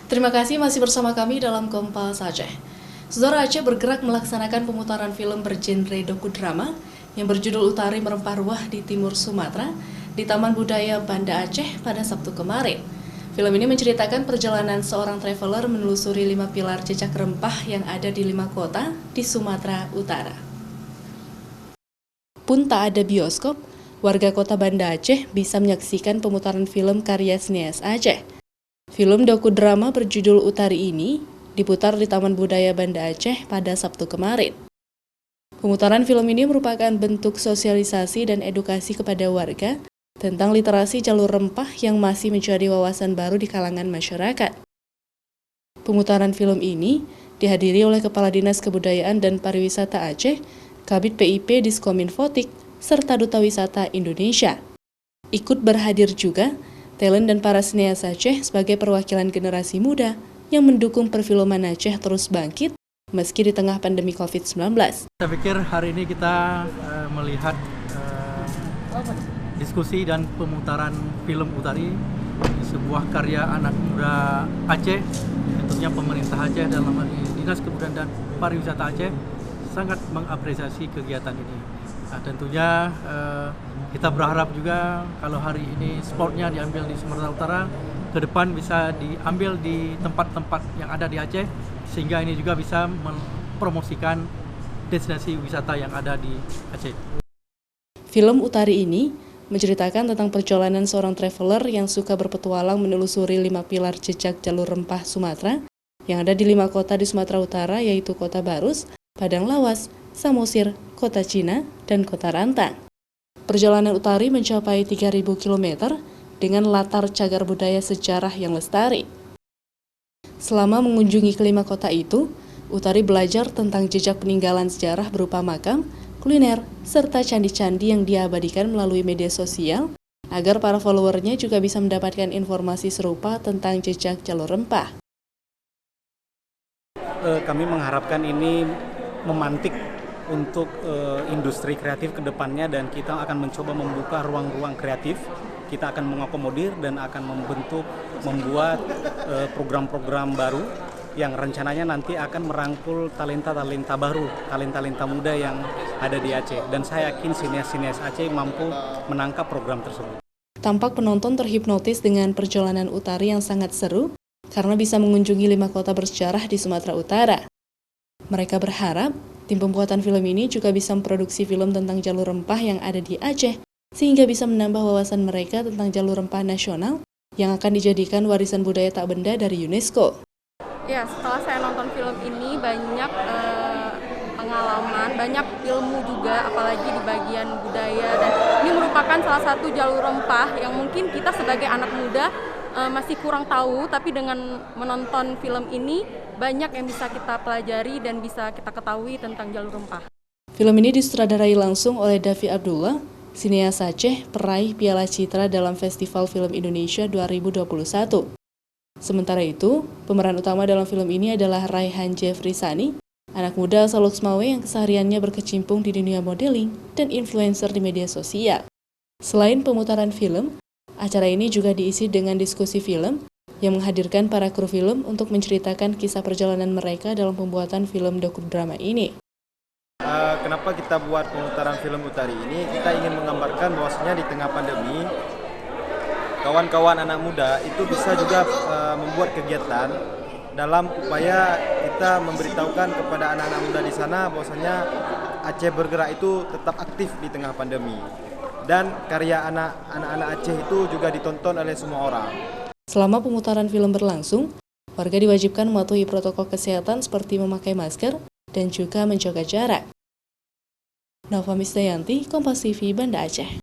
Terima kasih masih bersama kami dalam Kompas Aceh. Saudara, Aceh bergerak melaksanakan pemutaran film bergenre dokudrama yang berjudul Utari Merempah Ruah di Timur Sumatera di Taman Budaya Banda Aceh pada Sabtu kemarin. Film ini menceritakan perjalanan seorang traveler menelusuri 5 pilar jejak rempah yang ada di 5 kota di Sumatera Utara. Pun tak ada bioskop, warga kota Banda Aceh bisa menyaksikan pemutaran film karya sinias Aceh. Film dokudrama berjudul Utari ini diputar di Taman Budaya Banda Aceh pada Sabtu kemarin. Pemutaran film ini merupakan bentuk sosialisasi dan edukasi kepada warga tentang literasi jalur rempah yang masih menjadi wawasan baru di kalangan masyarakat. Pemutaran film ini dihadiri oleh Kepala Dinas Kebudayaan dan Pariwisata Aceh, Kabid PIP Diskominfotik, serta Duta Wisata Indonesia. Ikut berhadir juga talent dan para sinias Aceh sebagai perwakilan generasi muda yang mendukung perfilman Aceh terus bangkit meski di tengah pandemi COVID-19. Saya pikir hari ini kita melihat diskusi dan pemutaran film Utari, sebuah karya anak muda Aceh, tentunya pemerintah Aceh dalam hal ini Dinas Kebudayaan dan Pariwisata Aceh sangat mengapresiasi kegiatan ini. Nah, tentunya kita berharap juga kalau hari ini spotnya diambil di Sumatera Utara, ke depan bisa diambil di tempat-tempat yang ada di Aceh, sehingga ini juga bisa mempromosikan destinasi wisata yang ada di Aceh. Film Utari ini menceritakan tentang perjalanan seorang traveler yang suka berpetualang menelusuri 5 pilar jejak jalur rempah Sumatera yang ada di 5 kota di Sumatera Utara, yaitu Kota Barus, Padang Lawas, Samosir, Kota Cina, dan Kota Rantang. Perjalanan Utari mencapai 3.000 km dengan latar cagar budaya sejarah yang lestari. Selama mengunjungi kelima kota itu, Utari belajar tentang jejak peninggalan sejarah berupa makam, kuliner, serta candi-candi yang diabadikan melalui media sosial agar para followernya juga bisa mendapatkan informasi serupa tentang jejak jalur rempah. Kami mengharapkan ini memantik untuk industri kreatif ke depannya, dan kita akan mencoba membuka ruang-ruang kreatif. Kita akan mengakomodir dan akan membuat program-program baru yang rencananya nanti akan merangkul talenta-talenta baru, talenta-talenta muda yang ada di Aceh. Dan saya yakin sinias-sinias Aceh mampu menangkap program tersebut. Tampak penonton terhipnotis dengan perjalanan Utari yang sangat seru karena bisa mengunjungi 5 kota bersejarah di Sumatera Utara. Mereka berharap tim pembuatan film ini juga bisa memproduksi film tentang jalur rempah yang ada di Aceh, sehingga bisa menambah wawasan mereka tentang jalur rempah nasional yang akan dijadikan warisan budaya tak benda dari UNESCO. Ya, setelah saya nonton film ini banyak pengalaman, banyak ilmu juga, apalagi di bagian budaya, dan ini merupakan salah satu jalur rempah yang mungkin kita sebagai anak muda masih kurang tahu, tapi dengan menonton film ini banyak yang bisa kita pelajari dan bisa kita ketahui tentang jalur rempah. Film ini disutradarai langsung oleh Davi Abdullah, sinias Aceh, peraih Piala Citra dalam Festival Film Indonesia 2021. Sementara itu, pemeran utama dalam film ini adalah Raihan Jeffrey Sani, anak muda asal Loksmawe yang kesehariannya berkecimpung di dunia modeling dan influencer di media sosial. Selain pemutaran film, acara ini juga diisi dengan diskusi film yang menghadirkan para kru film untuk menceritakan kisah perjalanan mereka dalam pembuatan film dokudrama ini. Kenapa kita buat pemutaran film Utari ini? Kita ingin menggambarkan bahwasanya di tengah pandemi, kawan-kawan anak muda itu bisa juga membuat kegiatan dalam upaya kita memberitahukan kepada anak-anak muda di sana bahwasanya Aceh bergerak itu tetap aktif di tengah pandemi. Dan karya anak-anak Aceh itu juga ditonton oleh semua orang. Selama pemutaran film berlangsung, warga diwajibkan mematuhi protokol kesehatan seperti memakai masker dan juga menjaga jarak. Nova Misdayanti, Kompas TV, Banda Aceh.